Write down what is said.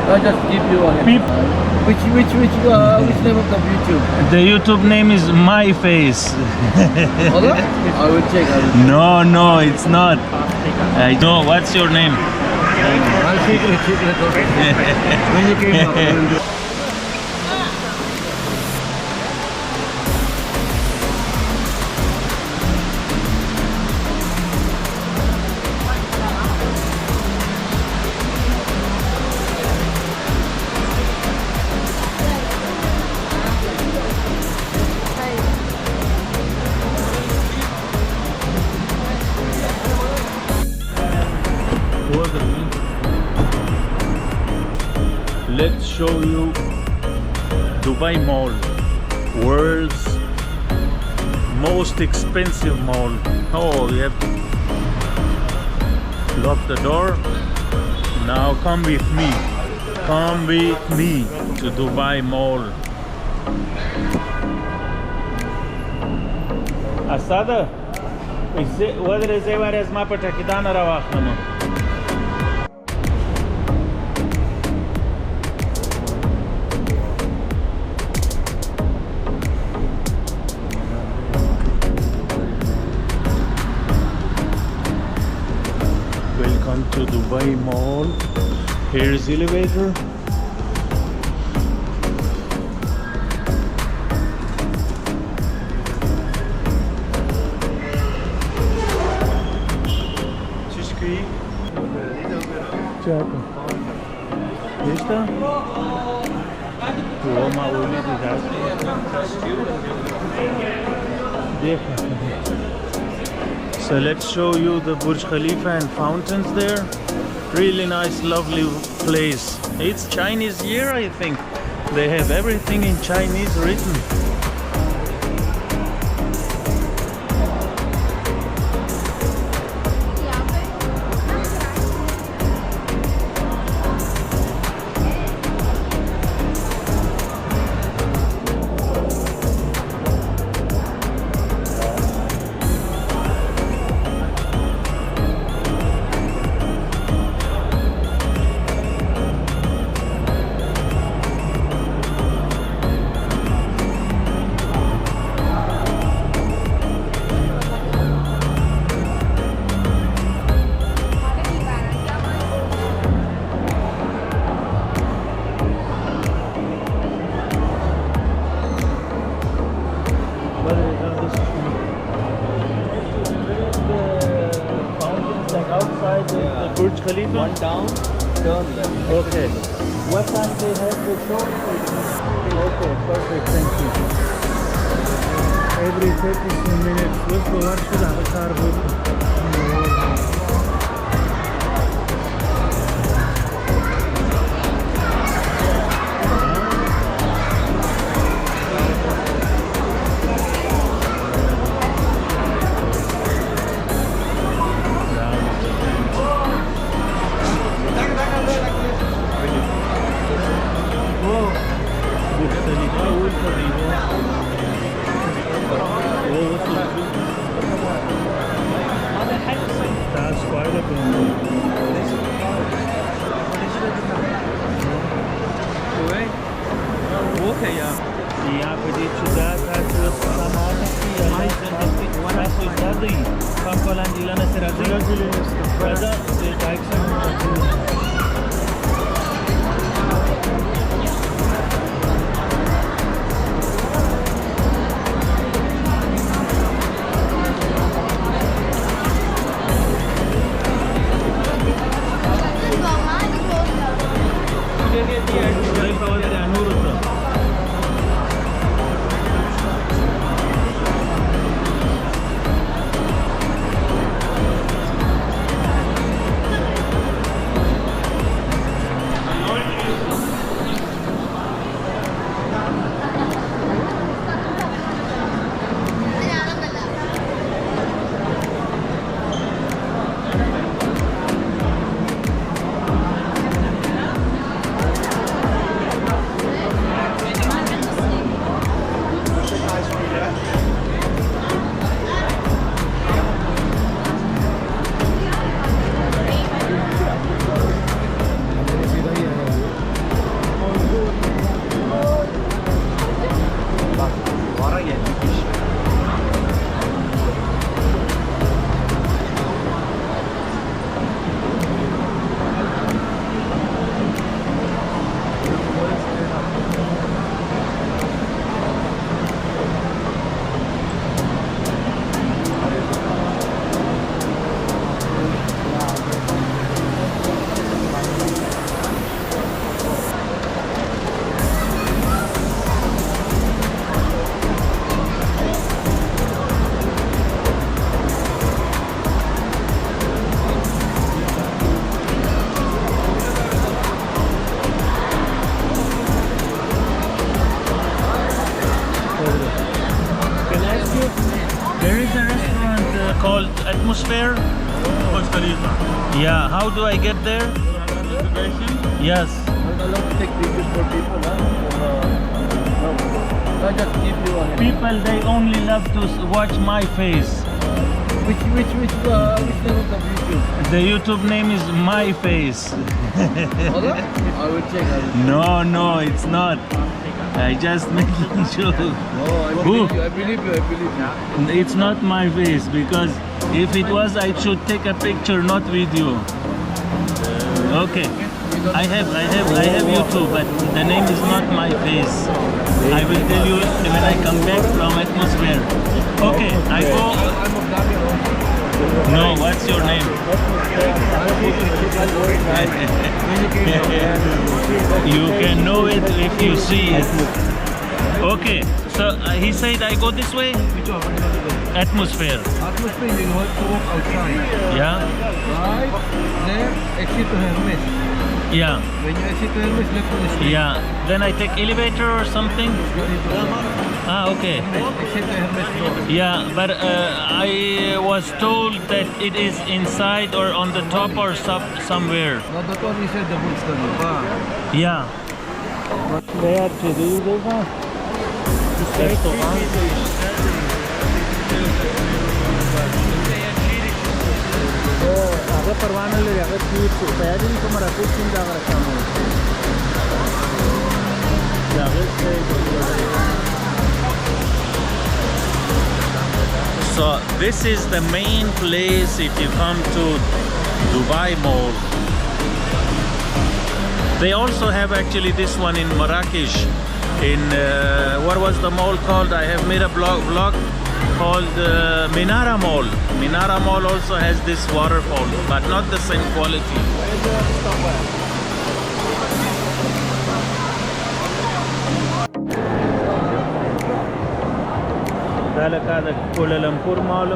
I'll just give you one. Which name of the YouTube? The YouTube name is My Face. Hold on. I will check. No, it's not. I know. What's your name? I'll check it. When you came up. Let's show you Dubai Mall, world's most expensive mall. Oh, you have to lock the door. Now come with me. Come with me to Dubai Mall. Asada, وادري زي وارز ما بتاكدان رواحنا. Welcome to Dubai Mall. Here's the elevator. Certo. Questa? Roma So let's show you the Burj Khalifa and fountains there. Really nice, lovely place. It's Chinese year, I think. They have everything in Chinese written. Burj Khalifa? One down, turn left. Okay. What time they have the show? Okay, perfect, thank you. Every 32 minutes. Let's go watch the car. atmosphere? Burj Khalifa. Yeah, how do I get there? Reservation? Yes. Not allowed to take videos for people, no. I just give you a People, they only love to watch my face. Which name of the YouTube? The YouTube name is My Face. Hold on. I will check. No, it's not. I just making sure. No, I believe you. It's not my face, because if it was, I should take a picture, not video. Okay. I have YouTube, but the name is not My Face. I will tell you when I come back from atmosphere. Okay, I go. No, what's your name? You can know it if you see it. Okay, so he said I go this way? Atmosphere. Atmosphere, you have to walk outside. Yeah? Right there, exit to Hermes. Yeah. When you exit to Hermes, left to the street. Yeah. Then I take elevator or something? Ah, okay. Exit to Hermes door. Yeah, but I was told that it is inside or on the top or somewhere. No, that one is at the Burj Khalifa. Yeah. Where do you go now? Agak perwanan le agak cuci. Saya di kamera kucing jangan kamu. So this is the main place if you come to Dubai Mall. They also have actually this one in Marrakesh. In what was the mall called? I have made a vlog called Minara Mall. Minara Mall also has this waterfall, but not the same quality. Kuala Lumpur Mall